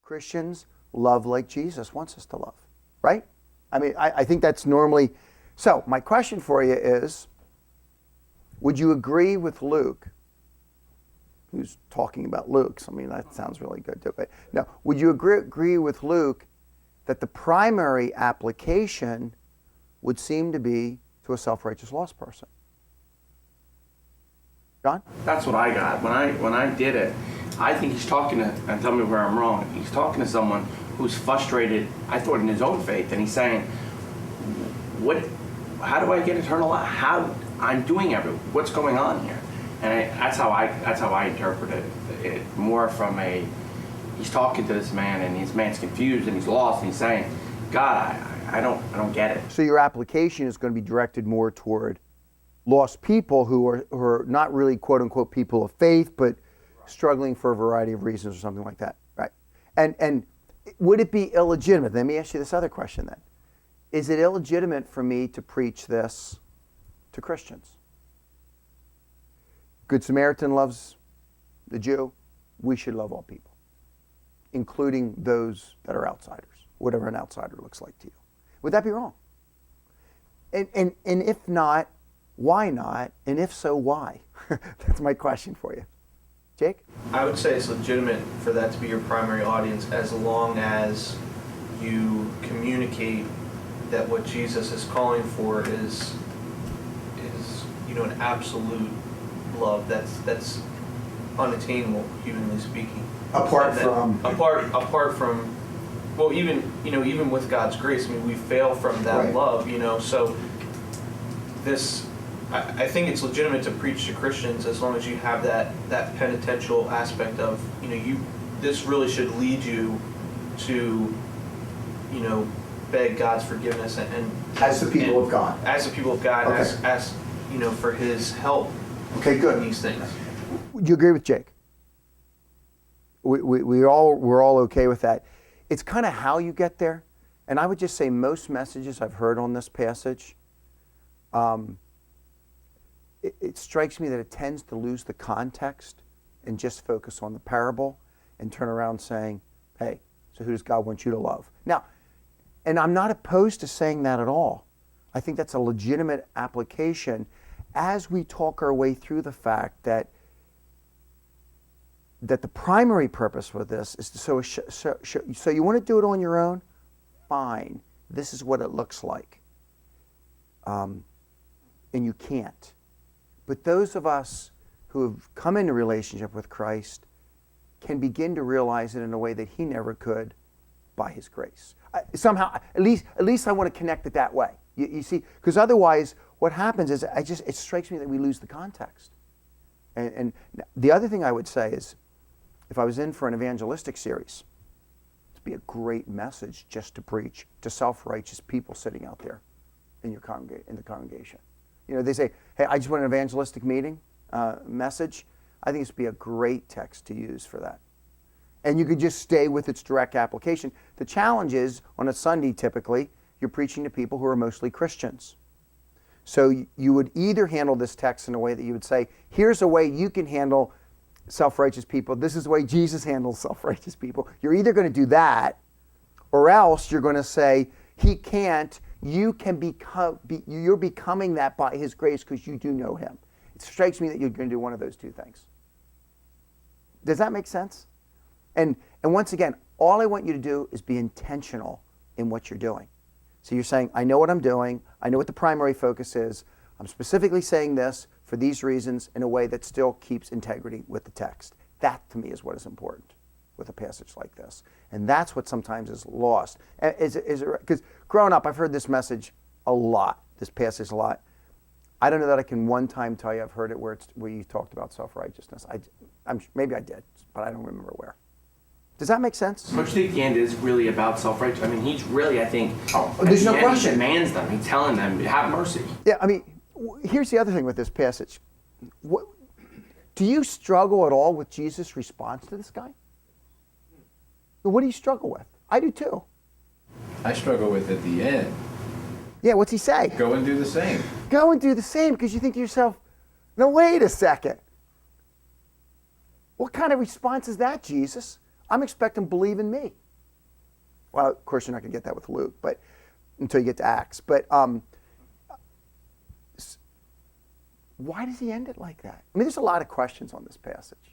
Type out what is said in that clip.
Christians love like Jesus wants us to love, right? I mean, I think that's normally. So my question for you is, would you agree with Luke, who's talking about Luke? So, I mean, that sounds really good too. But no, would you agree with Luke that the primary application would seem to be to a self-righteous lost person? John? That's what I got. When I did it, I think he's talking to, and tell me where I'm wrong, he's talking to someone who's frustrated, I thought, in his own faith, and he's saying, how do I get eternal life? How I'm doing what's going on here? And that's how I interpreted it. More from he's talking to this man, and this man's confused and he's lost, and he's saying, God, I don't get it. So your application is going to be directed more toward lost people who are not really quote unquote people of faith, but struggling for a variety of reasons or something like that, right? And would it be illegitimate? Let me ask you this other question then. Is it illegitimate for me to preach this to Christians? Good Samaritan loves the Jew. We should love all people, including those that are outsiders, whatever an outsider looks like to you. Would that be wrong? And if not, why not? And if so, why? That's my question for you. Jake? I would say it's legitimate for that to be your primary audience as long as you communicate that what Jesus is calling for is an absolute love that's unattainable, humanly speaking. Apart from well, even with God's grace, I mean, we fail from that right. love, so this, I think it's legitimate to preach to Christians as long as you have that penitential aspect of, this really should lead you to, beg God's forgiveness and as the people of God. As the people of God, okay. as for His help. Okay, good. In these things. Would you agree with Jake? We're all okay with that. It's kind of how you get there, and I would just say most messages I've heard on this passage, it strikes me that it tends to lose the context and just focus on the parable and turn around saying, hey, so who does God want you to love? Now, and I'm not opposed to saying that at all. I think that's a legitimate application as we talk our way through the fact that the primary purpose for this is to so you want to do it on your own? Fine. This is what it looks like. And you can't. But those of us who have come into relationship with Christ can begin to realize it in a way that He never could by His grace. Somehow, at least I want to connect it that way. You see, because otherwise, what happens is it strikes me that we lose the context. And the other thing I would say is, if I was in for an evangelistic series, it'd be a great message just to preach to self-righteous people sitting out there in the congregation. They say, hey, I just want an evangelistic meeting message. I think this would be a great text to use for that. And you could just stay with its direct application. The challenge is, on a Sunday typically, you're preaching to people who are mostly Christians. So you would either handle this text in a way that you would say, here's a way you can handle self-righteous people. This is the way Jesus handles self-righteous people. You're either going to do that, or else you're going to say, He can't. You can you're becoming that by His grace because you do know Him. It strikes me that you're going to do one of those two things. Does that make sense? And once again, all I want you to do is be intentional in what you're doing. So you're saying, I know what I'm doing. I know what the primary focus is. I'm specifically saying this for these reasons in a way that still keeps integrity with the text. That, to me, is what is important with a passage like this. And that's what sometimes is lost. Because growing up, I've heard this message a lot, this passage a lot. I don't know that I can one time tell you I've heard it where you talked about self-righteousness. Maybe I did, but I don't remember where. Does that make sense? Coach Dick, the end is really about self-righteousness. I mean, he's really, I think, there's no question. He demands them. He's telling them, have mercy. Yeah, I mean, here's the other thing with this passage. Do you struggle at all with Jesus' response to this guy? What do you struggle with? I do too. I struggle with at the end. Yeah, what's he say? Go and do the same. Go and do the same, because you think to yourself, no, wait a second. What kind of response is that, Jesus? I'm expecting believe in me. Well, of course, you're not going to get that with Luke, but until you get to Acts. But why does he end it like that? I mean, there's a lot of questions on this passage.